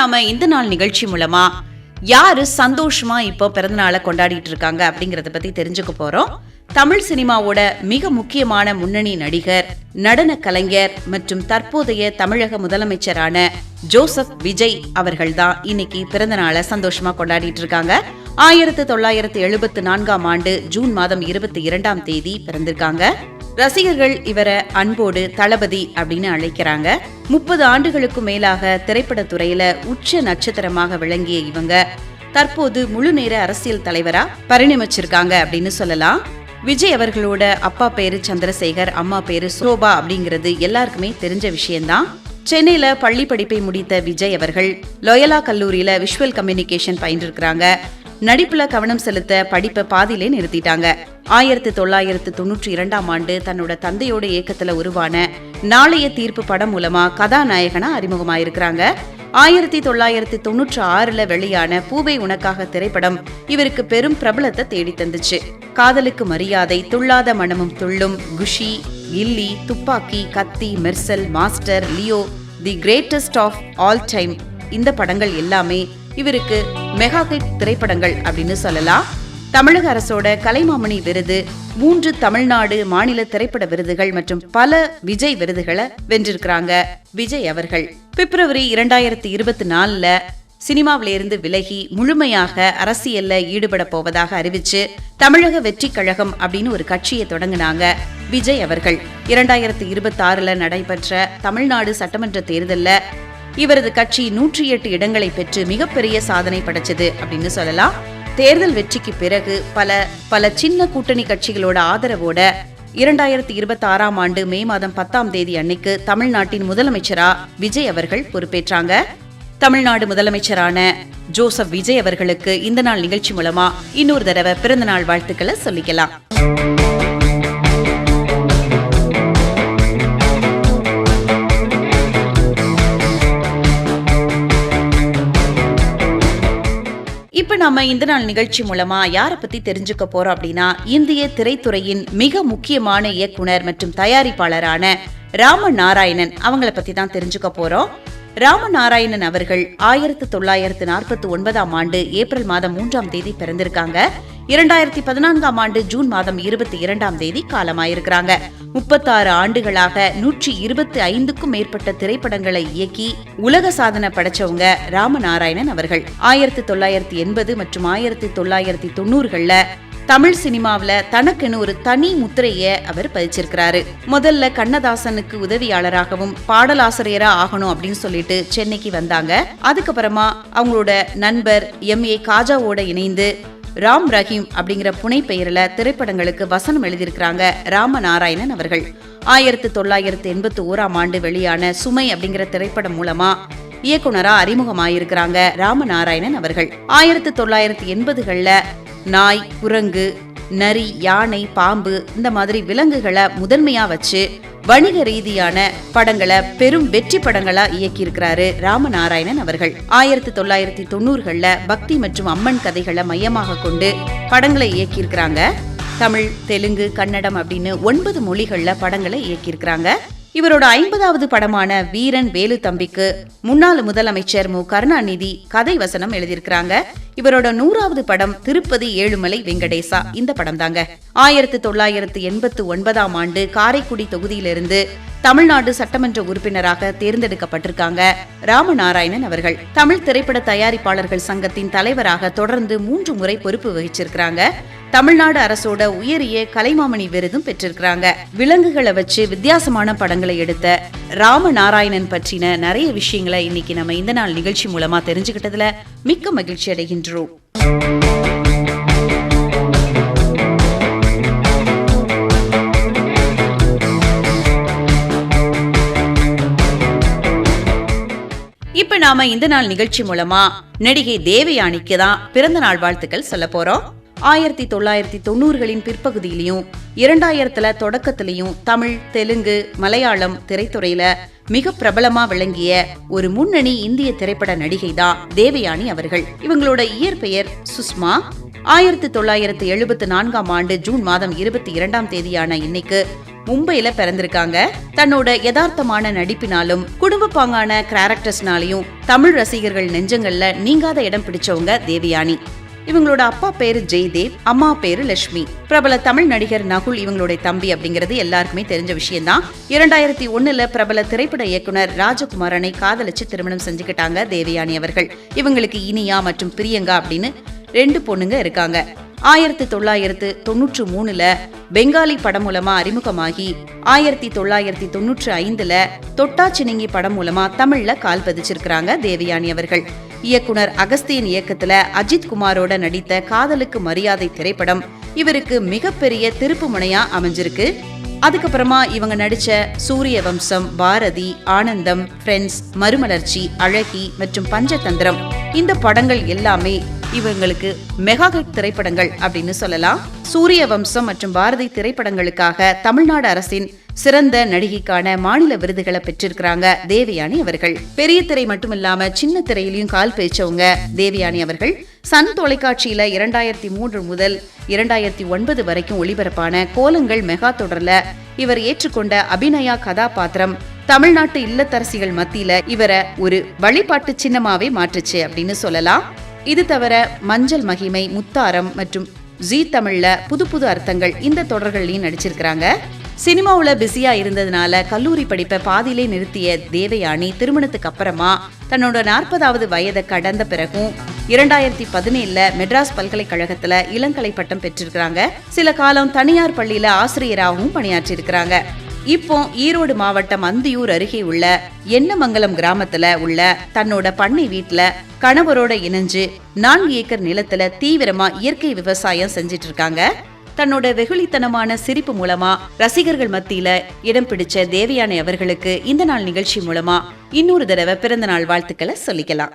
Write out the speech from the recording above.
நாம இந்த நாள் நிகழ்ச்சி மூலமா யாரு சந்தோஷமா இப்போ பிறந்தநாளை கொண்டாடிட்டு இருக்காங்க அப்படிங்கறத பத்தி தெரிஞ்சுக்க போறோம். தமிழ் சினிமாவோட மிக முக்கியமான முன்னணி நடிகர், நடன கலைஞர் மற்றும் தற்போதைய தமிழக முதலமைச்சரான ஜோசப் விஜய் அவர்கள் தான் இன்னைக்கு பிறந்த நாளை சந்தோஷமா கொண்டாடிட்டு இருக்காங்க. 1974ஆம் ஆண்டு ஜூன் மாதம் 22ஆம் தேதி பிறந்திருக்காங்க. ரசிகர்கள் இவரை அன்போடு தளபதி அப்படின்னு அழைக்கிறாங்க. 30 ஆண்டுகளுக்கு மேலாக திரைப்பட துறையில உச்ச நட்சத்திரமாக விளங்கிய இவங்க தற்போது முழு நேர அரசியல் தலைவரா பரிணமிச்சிருக்காங்க அப்படின்னு சொல்லலாம். விஜய் அவர்களோட அப்பா பேரு சந்திரசேகர், அம்மா பேரு சோபா அப்படிங்கிறது எல்லாருக்குமே தெரிஞ்ச விஷயம்தான். சென்னையில பள்ளி படிப்பை முடித்த விஜய் அவர்கள் லோயலா கல்லூரியில விஷுவல் கம்யூனிகேஷன் பயின்றிருக்கிறாங்க. நடிப்புல கவனம் செலுத்த படிப்பை பாதியிலே நிறுத்திட்டாங்க. 1992ஆம் ஆண்டு தன்னோட தந்தையோட இயக்கத்துல உருவான நாளைய தீர்ப்பு படம் மூலமா கதாநாயகனா அறிமுகமாயிருக்கிறாங்க. 1996ல வெளியான பூவை உனக்காக திரைப்படம் இவருக்கு பெரும் பிரபலத்தை தேடி தந்துச்சு. காதலுக்கு மரியாதை, துள்ளாத மனமும் துள்ளும், குஷி, Ghilli, Thuppakki, Kaththi, Mersal, Master, Leo, The Greatest of All Time இந்த படங்கள் எல்லாமே இவருக்கு மெகா ஹிட் திரைப்படங்கள் அப்படின்னு சொல்லலாம். தமிழக அரசோட கலைமாமணி விருது, 3 தமிழ்நாடு மாநில திரைப்பட விருதுகள் மற்றும் பல விஜய் விருதுகளை வென்றிருக்கிறாங்க விஜய் அவர்கள். பிப்ரவரி 2024ல சினிமாவிலிருந்து விலகி முழுமையாக அரசியல்ல ஈடுபட போவதாக அறிவிச்சு தமிழக வெற்றி கழகம் அப்படின்னு ஒரு கட்சியை தொடங்கினாங்க விஜய் அவர்கள். 2026ல நடைபெற்ற தமிழ்நாடு சட்டமன்ற தேர்தல்ல இவரது கட்சி 108 இடங்களை பெற்று மிகப்பெரிய சாதனை படைச்சது அப்படின்னு சொல்லலாம். தேர்தல் வெற்றிக்கு பிறகு பல சின்ன கூட்டணி கட்சிகளோட ஆதரவோட 2026ஆம் ஆண்டு மே மாதம் 10ஆம் தேதி அன்னைக்கு தமிழ்நாட்டின் முதலமைச்சரா விஜய் அவர்கள் பொறுப்பேற்றாங்க. தமிழ்நாடு முதலமைச்சரான ஜோசப் விஜய் அவர்களுக்கு இந்த நாள் நிகழ்ச்சி மூலமா இன்னொரு தடவை பிறந்த நாள் வாழ்த்துக்களை சொல்லிக்கலாம். இப்ப நாம இந்த நாள் நிகழ்ச்சி மூலமா யார பத்தி தெரிஞ்சுக்க போறோம் அப்படின்னா, இந்திய திரைத்துறையின் மிக முக்கியமான இயக்குனர் மற்றும் தயாரிப்பாளரான ராமநாராயணன் அவங்கள பத்தி தான் தெரிஞ்சுக்க போறோம். ராமநாராயணன் அவர்கள் 1949ஆம் ஆண்டு ஏப்ரல் மாதம் 3ஆம் தேதி பிறந்திருக்காங்க. 2014ஆம் ஆண்டு ஜூன் மாதம் 22ஆம் தேதி காலமாயிருக்கிறாங்க. 36 ஆண்டுகளாக 125க்கும் மேற்பட்ட திரைப்படங்களை இயக்கி உலக சாதனை படைச்சவங்க ராமநாராயணன் அவர்கள். 1980 மற்றும் 1990கள்ல தமிழ் சினிமாவில தனக்குன்னு ஒரு தனி முத்திரைய அவர் பதிச்சிருக்கிறாரு. முதல்ல கண்ணதாசனுக்கு உதவியாளராகவும் பாடலாசிரியரா ஆகணும் அப்படின்னு சொல்லிட்டு சென்னைக்கு வந்தாங்க. அதுக்கப்புறமா அவங்களோட நண்பர் MA காஜாவோட இணைந்து ராம் ரஹீம் அப்படிங்கிற புனை பெயர்ல திரைப்படங்களுக்கு வசனம் எழுதியிருக்கிறாங்க ராமநாராயணன் அவர்கள். 1981ஆம் ஆண்டு வெளியான சுமை அப்படிங்கிற திரைப்படம் மூலமா இயக்குனரா அறிமுகமாயிருக்கிறாங்க ராமநாராயணன் அவர்கள். 1980கள்ல நாய், குரங்கு, நரி, யானை, பாம்பு இந்த மாதிரி விலங்குகளை முதன்மையா வச்சு வணிக ரீதியான படங்களை பெரும் வெற்றி படங்களா இயக்கியிருக்கிறாரு ராமநாராயணன் அவர்கள். 1990கள்ல பக்தி மற்றும் அம்மன் கதைகளை மையமாக கொண்டு படங்களை இயக்கியிருக்கிறாங்க. தமிழ், தெலுங்கு, கன்னடம் அப்படின்னு 9 மொழிகள்ல படங்களை இயக்கியிருக்கிறாங்க. இவரோட 50வது படமான வீரன் வேலு தம்பிக்கு முன்னாள் முதலமைச்சர் மு கருணாநிதி கதை வசனம் எழுதியிருக்கிறாங்க. இவரோட 100வது படம் திருப்பதி ஏழுமலை வெங்கடேசா இந்த படம் தாங்க. 1989ஆம் ஆண்டு காரைக்குடி தொகுதியிலிருந்து தமிழ்நாடு சட்டமன்ற உறுப்பினராக தேர்ந்தெடுக்கப்பட்டிருக்காங்க ராமநாராயணன் அவர்கள். தமிழ் திரைப்பட தயாரிப்பாளர்கள் சங்கத்தின் தலைவராக தொடர்ந்து 3 முறை பொறுப்பு வகிச்சிருக்கிறாங்க. தமிழ்நாடு அரசோட உயரிய கலைமாமணி விருதும் பெற்றிருக்கிறாங்க. விலங்குகளை வச்சு வித்தியாசமான படங்களை எடுத்த ராமநாராயணன் பற்றின நிறைய விஷயங்களை இன்னைக்கு நம்ம இந்த நாள் நிகழ்ச்சி மூலமா தெரிஞ்சுக்கிட்டதுல மிக்க மகிழ்ச்சி அடைகின்றோம். இப்ப நாம இந்த நாள் நிகழ்ச்சி மூலமா நடிகை தேவயானிக்கு தான் பிறந்த நாள் வாழ்த்துக்கள் சொல்ல போறோம். 1990களின் பிற்பகுதியிலையும் 2000ல தொடக்கத்திலையும் தமிழ், தெலுங்கு, மலையாளம் திரைத்துறையில மிக பிரபலமா விளங்கிய ஒரு முன்னணி இந்திய திரைப்பட நடிகை தான் தேவயானி அவர்கள். இவங்களோட இயற்பெயர் சுஷ்மா. 1974ஆம் ஆண்டு ஜூன் மாதம் 22ஆம் தேதியான இன்னைக்கு மும்பையில பிறந்திருக்காங்க. தன்னோட யதார்த்தமான நடிப்பினாலும் குடும்ப பாங்கான கேரக்டர்ஸ்னாலையும் தமிழ் ரசிகர்கள் நெஞ்சங்கள்ல நீங்காத இடம் பிடிச்சவங்க தேவயானி. இவங்களோட அப்பா பேரு ஜெய்தேவ், அம்மா பேரு லட்சுமி. பிரபல தமிழ் நடிகர் நகுல் இவங்களுடைய தம்பி அப்படிங்கிறது எல்லாருக்குமே தெரிஞ்ச விஷயம்தான். 2001 பிரபல திரைப்பட இயக்குனர் ராஜகுமாரனை காதலிச்சு திருமணம் செஞ்சுக்கிட்டாங்க தேவயானி அவர்கள். இவங்களுக்கு இனியா மற்றும் பிரியங்கா அப்படின்னு 2 பொண்ணுங்க இருக்காங்க. 1993 பெங்காலி படம் மூலமா அறிமுகமாகி 1995 தொட்டா சினிங்கி படம் மூலமா தமிழ்ல கால் பதிச்சிருக்காங்க தேவயானி அவர்கள். இயக்குனர் அகஸ்தியன் இயக்கத்துல அஜித் குமாரோட நடித்த காதலுக்கு மரியாதை திரைப்படம் இவருக்கு மிகப்பெரிய திருப்பு முனையா அமைஞ்சிருக்கு. அதுக்கப்புறமா இவங்க நடிச்ச சூரிய வம்சம், பாரதி, ஆனந்தம், ஃப்ரெண்ட்ஸ், மறுமலர்ச்சி, அழகி மற்றும் பஞ்சதந்திரம் இந்த படங்கள் எல்லாமே இவங்களுக்கு மெகா ஹிட் திரைப்படங்கள் அப்படின்னு சொல்லலாம். சூரிய வம்சம் மற்றும் பாரதி திரைப்படங்களுக்காக தமிழ்நாடு அரசின் சிறந்த நடிகைக்கான மாநில விருதுகளை பெற்றிருக்கிறாங்க தேவயானி அவர்கள். பெரிய திரை மட்டுமில்லாம சின்ன திரையிலையும் கால் பேச்சவங்க தேவயானி அவர்கள். சன் தொலைக்காட்சியில 2003 முதல் 2009 வரைக்கும் ஒளிபரப்பான கோலங்கள் மெகா தொடர்ல இவர் ஏற்றுக்கொண்ட அபிநயா கதாபாத்திரம் தமிழ்நாட்டு இல்லத்தரசிகள் மத்தியில இவரை ஒரு வழிபாட்டு சின்னமாவே மாற்றுச்சு அப்படின்னு சொல்லலாம். இது தவிர மஞ்சள் மகிமை, முத்தாரம் மற்றும் ஜீ தமிழ்ல புது புது அர்த்தங்கள் இந்த தொடர்களையும் நடிச்சிருக்கிறாங்க. சினிமாவுல பிஸியா இருந்ததுனால கல்லூரி படிப்பை பாதியிலே நிறுத்திய தேவயானி திருமணத்துக்கு அப்புறமா தன்னோட 40வது வயதை கடந்த பிறகும் 2017 மெட்ராஸ் பல்கலைக்கழகத்துல இளங்கலை பட்டம் பெற்றிருக்கிறாங்க. சில காலம் தனியார் பள்ளியில ஆசிரியராகவும் பணியாற்றிருக்கிறாங்க. இப்போ ஈரோடு மாவட்டம் அந்தியூர் அருகே உள்ள எண்ணமங்கலம் கிராமத்துல உள்ள தன்னோட பண்ணை வீட்டுல கணவரோட இணைஞ்சு 4 ஏக்கர் நிலத்துல தீவிரமா இயற்கை விவசாயம் செஞ்சிட்டு இருக்காங்க. தன்னோட வெகுளித்தனமான சிரிப்பு மூலமா ரசிகர்கள் மத்தியில இடம் பிடிச்ச தேவயானி அவர்களுக்கு இந்த நாள் நிகழ்ச்சி மூலமா இன்னொரு தடவை பிறந்த நாள் வாழ்த்துக்களை சொல்லிக்கலாம்.